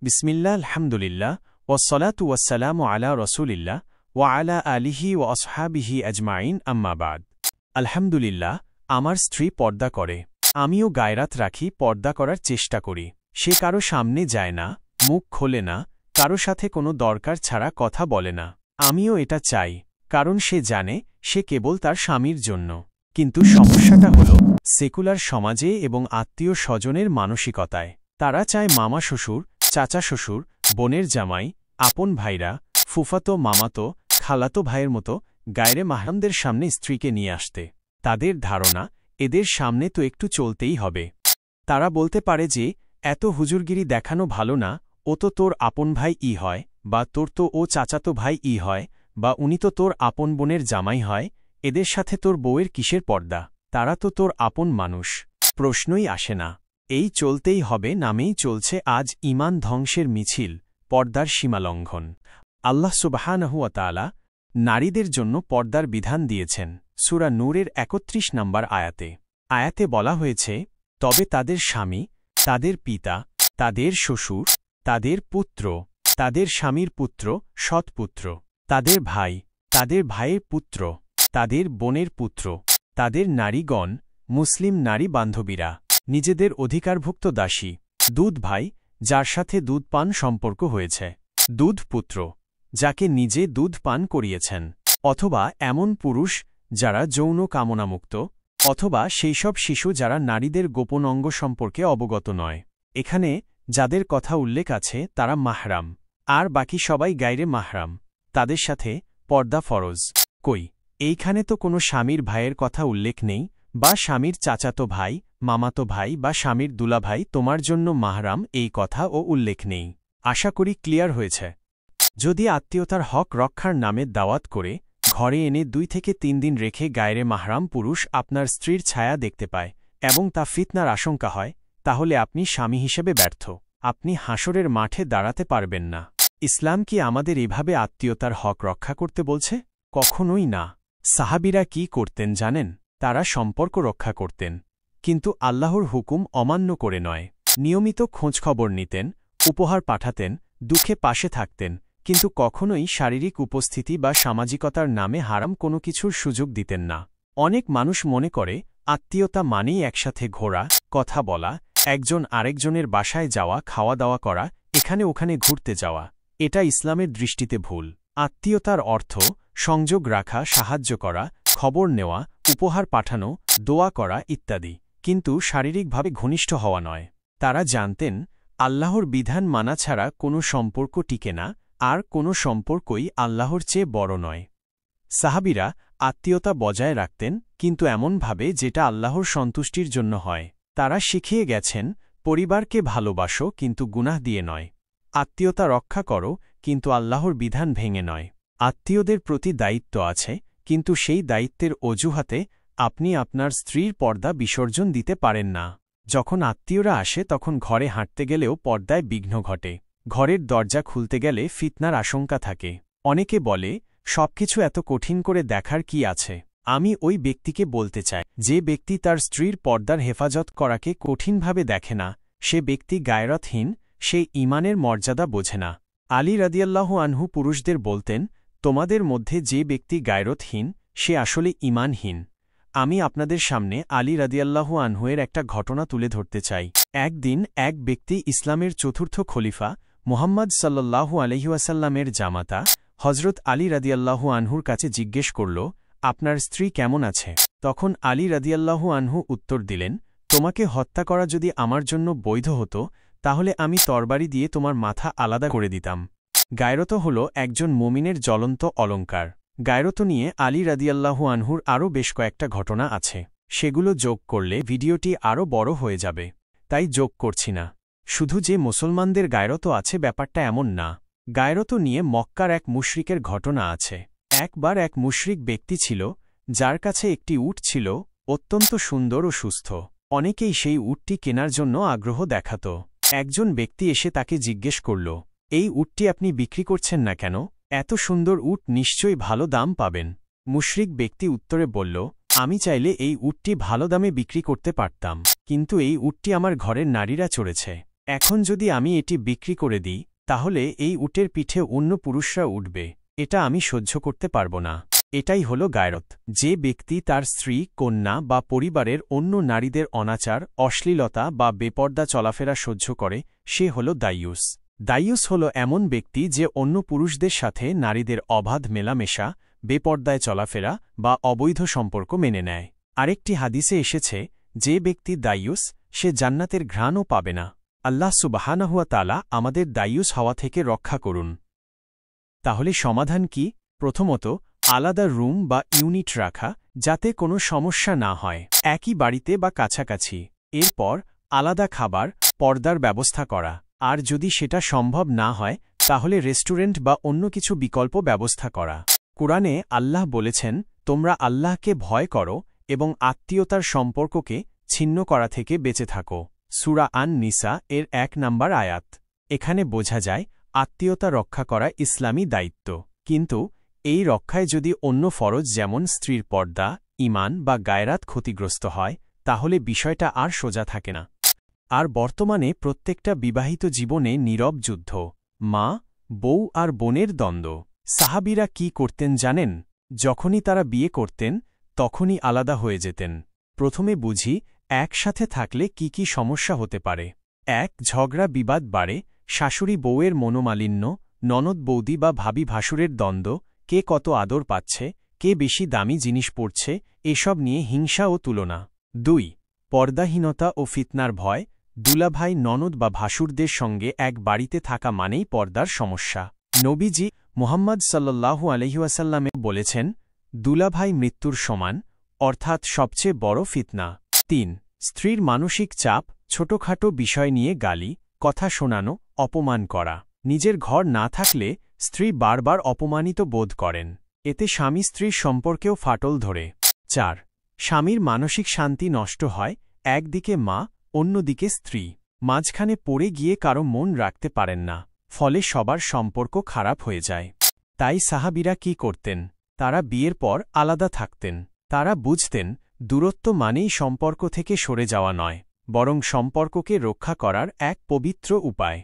বিসমিল্লাহ আলহামদুলিল্লাহ ওয়াসসালাতু ওয়াসসালামু আলা রাসূলিল্লাহ ওয়া আলা আলিহি ওয়া আসহাবিহি আজমাইন আম্মা বাদ। আলহামদুলিল্লাহ, আমার স্ত্রী পর্দা করে। আমিও গায়রাত রাখি, পর্দা করার চেষ্টা করি। সে কারো সামনে যায় না, মুখ খোলে না, কারো সাথে কোনো দরকার ছাড়া কথা বলে না। আমিও এটা চাই, কারণ সে জানে সে কেবল তার স্বামীর জন্য। কিন্তু সমস্যাটা হল সেকুলার সমাজে এবং আত্মীয় স্বজনের মানসিকতায়। তারা চায় মামা শ্বশুর, চাচা শ্বশুর, বোনের জামাই, আপন ভাইরা, ফুফাতো, মামাতো, খালাতো ভাইয়ের মতো গায়রে মাহরামদের সামনে স্ত্রীকে নিয়ে আসতে। তাদের ধারণা, এদের সামনে তো একটু চলতেই হবে। তারা বলতে পারে যে, এত হুজুরগিরি দেখানো ভালো না, ও তো তোর আপন ভাই হয়, বা তোর তো ও চাচাতো ভাই হয়, বা উনি তো তোর আপন বোনের জামাই হয়, এদের সাথে তোর বউয়ের কিসের পর্দা? তারা তো তোর আপন মানুষ। প্রশ্নই আসে না। এই চলতেই হবে নামেই চলছে আজ ঈমান ধ্বংসের মিছিল, পর্দার সীমালঙ্ঘন। আল্লাহ সুবহানাহু ওয়া তাআলা নারীদের জন্য পর্দার বিধান দিয়েছেন সূরা নূরের ৩১ নম্বর আয়াতে। আয়াতে বলা হয়েছে, তবে তাদের স্বামী, তাদের পিতা, তাদের শ্বশুর, তাদের পুত্র, তাদের স্বামীর পুত্র, সৎপুত্র, তাদের ভাই, তাদের ভাইয়ের পুত্র, তাদের বোনের পুত্র, তাদের নারীগণ, মুসলিম নারী বান্ধবীরা, নিজেদের অধিকারভুক্ত দাসী, দুধ ভাই, যার সাথে দুধ পান সম্পর্ক হয়েছে, দুধ পুত্র, যাকে নিজে দুধ পান করিয়েছেন, অথবা এমন পুরুষ যারা যৌন কামনামুক্ত, অথবা সেইসব শিশু যারা নারীদের গোপন অঙ্গ সম্পর্কে অবগত নয়। এখানে যাদের কথা উল্লেখ আছে তারা মাহরাম, আর বাকি সবাই গায়রে মাহরাম। তাদের সাথে পর্দা ফরজ। কই, এইখানে তো কোনো স্বামীর ভাইয়ের কথা উল্লেখ নেই, বা স্বামীর চাচাতো ভাই, মামাতো ভাই বা স্বামীর দুলাভাই তোমার জন্য মাহরাম, এই কথা ও উল্লেখ নেই। আশা করি ক্লিয়ার হয়েছে। যদি আত্মীয়তার হক রক্ষার নামে দাওয়াত করে ঘরে এনে ২ থেকে ৩ দিন রেখে গায়রে মাহরাম পুরুষ আপনার স্ত্রীর ছায়া দেখতে পায় এবং তা ফিতনার আশঙ্কা হয়, তাহলে আপনি স্বামী হিসেবে ব্যর্থ। আপনি হাসরের মাঠে দাঁড়াতে পারবেন না। ইসলাম কি আমাদের এভাবে আত্মীয়তার হক রক্ষা করতে বলছে? কখনোই না। সাহাবীরা কি করতেন জানেন? তারা সম্পর্ক রক্ষা করতেন, কিন্তু আল্লাহর হুকুম অমান্য করে নয়। নিয়মিত খোঁজখবর নিতেন, উপহার পাঠাতেন, দুঃখে পাশে থাকতেন, কিন্তু কখনোই শারীরিক উপস্থিতি বা সামাজিকতার নামে হারাম কোনো কিছুর সুযোগ দিতেন না। অনেক মানুষ মনে করে আত্মীয়তা মানেই একসাথে ঘোরা, কথা বলা, একজন আরেকজনের বাসায় যাওয়া, খাওয়া দাওয়া করা, এখানে ওখানে ঘুরতে যাওয়া। এটা ইসলামের দৃষ্টিতে ভুল। আত্মীয়তার অর্থ সংযোগ রাখা, সাহায্য করা, খবর নেওয়া, উপহার পাঠানো, দোয়া করা ইত্যাদি, কিন্তু শারীরিকভাবে ঘনিষ্ঠ হওয়া নয়। তারা জানতেন আল্লাহর বিধান মানা ছাড়া কোনো সম্পর্ক টিকে না, আর কোনো সম্পর্কই আল্লাহর চেয়ে বড় নয়। সাহাবীরা আত্মীয়তা বজায় রাখতেন, কিন্তু এমনভাবে যেটা আল্লাহর সন্তুষ্টির জন্য হয়। তারা শিখিয়ে গেছেন, পরিবারকে ভালোবাসো কিন্তু গুনাহ দিয়ে নয়। আত্মীয়তা রক্ষা করো, কিন্তু আল্লাহর বিধান ভেঙে নয়। আত্মীয়দের প্রতি দায়িত্ব আছে, কিন্তু সেই দায়িত্বের অজুহাতে আপনি আপনার স্ত্রীর পর্দা বিসর্জন দিতে পারেন না। যখন আত্মীয়রা আসে তখন ঘরে হাঁটতে গেলেও পর্দায় বিঘ্ন ঘটে। ঘরের দরজা খুলতে গেলে ফিতনার আশঙ্কা থাকে। অনেকে বলে, সবকিছু এত কঠিন করে দেখার কি আছে? আমি ওই ব্যক্তিকে বলতে চাই, যে ব্যক্তি তার স্ত্রীর পর্দার হেফাজত করাকে কঠিনভাবে দেখে না, সে ব্যক্তি গায়রতহীন, সে ঈমানের মর্যাদা বোঝে না। আলী রাদিয়াল্লাহু আনহু পুরুষদের বলতেন, তোমাদের মধ্যে যে ব্যক্তি গায়রতহীন সে আসলে ঈমানহীন। আমি আপনাদের সামনে আলী রাদিয়াল্লাহু আনহুয়ের একটা ঘটনা তুলে ধরতে চাই। একদিন এক ব্যক্তি ইসলামের চতুর্থ খলিফা মুহাম্মদ সাল্লাল্লাহু আলাইহি ওয়াসাল্লামের জামাতা হযরত আলী রাদিয়াল্লাহু আনহুর কাছে জিজ্ঞেস করল, আপনার স্ত্রী কেমন আছে? তখন আলী রাদিয়াল্লাহু আনহু উত্তর দিলেন, তোমাকে হত্যা করা যদি আমার জন্য বৈধ হতো, তাহলে আমি তরবারি দিয়ে তোমার মাথা আলাদা করে দিতাম। গায়রত হল একজন মুমিনের জ্বলন্ত অলঙ্কার। গায়রত নিয়ে আলী রাদিয়াল্লাহু আনহুর আরও বেশ কয়েকটা ঘটনা আছে। সেগুলো যোগ করলে ভিডিওটি আরও বড় হয়ে যাবে, তাই যোগ করছি না। শুধু যে মুসলমানদের গায়রত আছে ব্যাপারটা এমন না। গায়রত নিয়ে মক্কার এক মুশরিকের ঘটনা আছে। একবার এক মুশরিক ব্যক্তি ছিল, যার কাছে একটি উট ছিল, অত্যন্ত সুন্দর ও সুস্থ। অনেকেই সেই উটটি কেনার জন্য আগ্রহ দেখাত। একজন ব্যক্তি এসে তাকে জিজ্ঞেস করল, এই উটটি আপনি বিক্রি করছেন না কেন? এত সুন্দর উট নিশ্চয়ই ভালো দাম পাবেন। মুশরিক ব্যক্তি উত্তরে বলল, আমি চাইলে এই উটটি ভালো দামে বিক্রি করতে পারতাম, কিন্তু এই উটটি আমার ঘরের নারীরা চড়েছে। এখন যদি আমি এটি বিক্রি করে দিই, তাহলে এই উটের পিঠে অন্য পুরুষরা উঠবে। এটা আমি সহ্য করতে পারব না। এটাই হল গায়রত। যে ব্যক্তি তার স্ত্রী, কন্যা বা পরিবারের অন্য নারীদের অনাচার, অশ্লীলতা বা বেপর্দা চলাফেরা সহ্য করে, সে হল দাইয়ুস। দাইয়ুস হল এমন ব্যক্তি যে অন্য পুরুষদের সাথে নারীদের অবাধ মেলামেশা, বেপর্দায় চলাফেরা বা অবৈধ সম্পর্ক মেনে নেয়। আরেকটি হাদিসে এসেছে, যে ব্যক্তি দাইয়ুস, সে জান্নাতের ঘ্রাণও পাবে না। আল্লাহ সুবহানাহু ওয়া তাআলা আমাদের দাইয়ুস হওয়া থেকে রক্ষা করুন। তাহলে সমাধান কি? প্রথমত, আলাদা রুম বা ইউনিট রাখা, যাতে কোনো সমস্যা না হয়, একই বাড়িতে বা কাছাকাছি। এরপর আলাদা খাবার, পর্দার ব্যবস্থা করা। আর যদি সেটা সম্ভব না হয়, তাহলে রেস্টুরেন্ট বা অন্য কিছু বিকল্প ব্যবস্থা করা। কুরআনে আল্লাহ বলেছেন, তোমরা আল্লাহকে ভয় করো এবং আত্মীয়তার সম্পর্ককে ছিন্ন করা থেকে বেঁচে থাকো। সূরা আন-নিসা এর ১ নম্বর আয়াত। এখানে বোঝা যায়, আত্মীয়তা রক্ষা করা ইসলামী দায়িত্ব। কিন্তু এই রক্ষায় যদি অন্য ফরজ যেমন স্ত্রীর পর্দা, ঈমান বা গায়রাত ক্ষতিগ্রস্ত হয়, তাহলে বিষয়টা আর সোজা থাকে না। আর বর্তমানে প্রত্যেকটা বিবাহিত জীবনে নীরব যুদ্ধ, মা, বউ আর বোনের দ্বন্দ্ব। সাহাবীরা কি করতেন জানেন? যখনই তারা বিয়ে করতেন, তখনই আলাদা হয়ে যেতেন। প্রথমে বুঝি একসাথে থাকলে কি কি সমস্যা হতে পারে। ১. ঝগড়া বিবাদ বাড়ে, শাশুড়ি বউয়ের মনোমালিন্য, ননদ বৌদি বা ভাবি ভাসুরের দ্বন্দ্ব, কে কত আদর পাচ্ছে, কে বেশি দামি জিনিস পড়ছে, এসব নিয়ে হিংসা ও তুলনা। ২. পর্দাহীনতা ও ফিতনার ভয়, দুলাভাই, ননদ বা ভাসুরদের সঙ্গে এক বাড়িতে থাকা মানেই পর্দার সমস্যা। নবীজি মুহাম্মদ সাল্লাল্লাহু আলাইহি ওয়াসাল্লামে বলেছেন, দুলাভাই মৃত্যুর সমান, অর্থাৎ সবচেয়ে বড় ফিতনা। ৩. স্ত্রীর মানসিক চাপ, ছোটখাটো বিষয় নিয়ে গালি, কথা শোনানো, অপমান করা। নিজের ঘর না থাকলে স্ত্রী বারবার অপমানিত বোধ করেন। এতে স্বামী স্ত্রীর সম্পর্কেও ফাটল ধরে। ৪. স্বামীর মানসিক শান্তি নষ্ট হয়, একদিকে মা, অন্যদিকে স্ত্রী। মাঝখানে পড়ে গিয়ে কারো মন রাখতে পারেন না, ফলে সবার সম্পর্ক খারাপ হয়ে যায়। তাই সাহাবীরা কি করতেন? তারা বিয়ের পর আলাদা থাকতেন। তারা বুঝতেন, দূরত্ব মানেই সম্পর্ক থেকে সরে যাওয়া নয়, বরং সম্পর্ককে রক্ষা করার এক পবিত্র উপায়।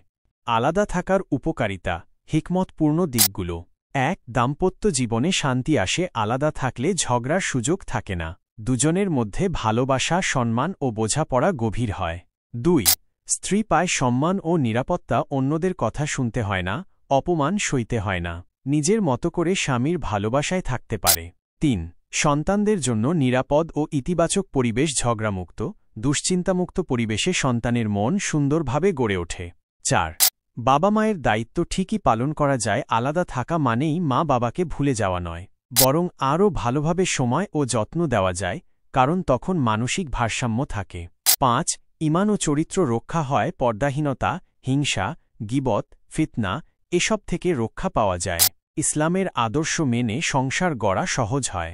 আলাদা থাকার উপকারিতা, হিকমতপূর্ণ দিকগুলো। ১. দাম্পত্য জীবনে শান্তি আসে আলাদা থাকলে ঝগড়ার সুযোগ থাকে না। দুজনের মধ্যে ভালোবাসা, সম্মান ও বোঝাপড়া গভীর হয়। ২. স্ত্রী পায় সম্মান ও নিরাপত্তা, অন্যদের কথা শুনতে হয় না, অপমান সইতে হয় না। নিজের মতো করে স্বামীর ভালোবাসায় থাকতে পারে। ৩. সন্তানদের জন্য নিরাপদ ও ইতিবাচক পরিবেশ, ঝগড়ামুক্ত, দুশ্চিন্তামুক্ত পরিবেশে সন্তানের মন সুন্দরভাবে গড়ে ওঠে। ৪. বাবা মায়ের দায়িত্ব ঠিকই পালন করা যায়, আলাদা থাকা মানেই মা বাবাকে ভুলে যাওয়া নয়, বরং আরও ভালোভাবে সময় ও যত্ন দেওয়া যায়, কারণ তখন মানসিক ভারসাম্য থাকে। ৫. ঈমান ও চরিত্র রক্ষা হয়, পর্দাহীনতা, হিংসা, গীবত, ফিতনা এসব থেকে রক্ষা পাওয়া যায়। ইসলামের আদর্শ মেনে সংসার গড়া সহজ হয়।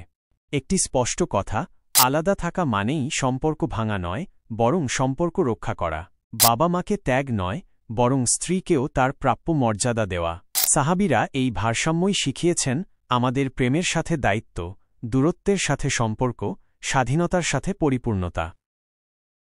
একটি স্পষ্ট কথা, আলাদা থাকা মানেই সম্পর্ক ভাঙা নয়, বরং সম্পর্ক রক্ষা করা। বাবা মাকে ত্যাগ নয়, বরং স্ত্রীকেও তার প্রাপ্য মর্যাদা দেওয়া। সাহাবীরা এই ভারসাম্যই শিখিয়েছেন আমাদের, প্রেমের সাথে দায়িত্ব, দূরত্বের সাথে সম্পর্ক, স্বাধীনতার সাথে পরিপূর্ণতা।